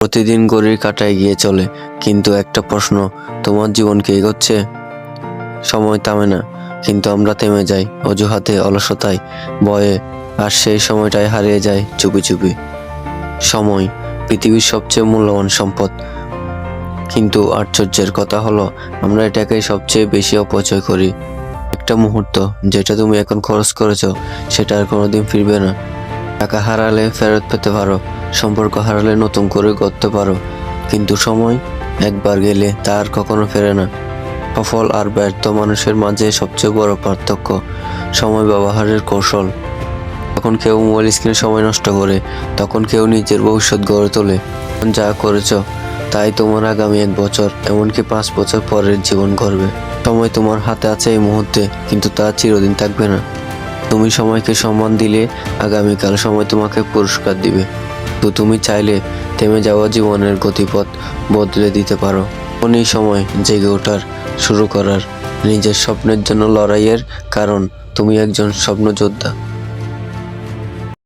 প্রতিদিন ঘড়ির কাঁটায় গিয়ে চলে, কিন্তু একটা প্রশ্ন, তোমার জীবন কি এগোচ্ছে? সময় থামে না, কিন্তু আমরা থেমে যাই অজুহাতে, অলসতায়, ভয়ে, আর সেই সময়টাই হারিয়ে যায় চুপি চুপি। সময় পৃথিবীর সবচেয়ে মূল্যবান সম্পদ, কিন্তু আশ্চর্যের কথা হলো আমরা এটাকেই সবচেয়ে বেশি অপচয় করি। একটা মুহূর্ত যেটা তুমি এখন খরচ করেছো সেটা আর কোনোদিন ফিরবে না। টাকা হারালে ফেরত পেতে পারো, সম্পর্ক হারালে নতুন করে গড়তে পারো, কিন্তু সময় একবার গেলে তা আর কখনো ফেরে না। সফল আর ব্যর্থ মানুষের মাঝে সবচেয়ে বড় পার্থক্য সময় ব্যবহারের কৌশল। যখন কেউ মোবাইল স্ক্রিনে সময় নষ্ট করে, তখন কেউ নিজের ভবিষ্যৎ গড়ে তোলে। এখন যা করেছো তাই তোমার আগামী 1 বছর, এমনকি 5 বছর পরের জীবন গড়বে। সময় তোমার হাতে আছে এই মুহূর্তে, কিন্তু তা চিরদিন থাকবে না। তুমি সময়কে সম্মান দিলে আগামীকাল সময় তোমাকে পুরস্কার দিবে। তো তুমি চাইলে থেমে যাওয়া জীবনের গতিপথ বদলে দিতে পারো। এই সময় জেগে ওঠার, শুরু করার, নিজের স্বপ্নের জন্য লড়াইয়ের, কারণ তুমি একজন স্বপ্ন যোদ্ধা।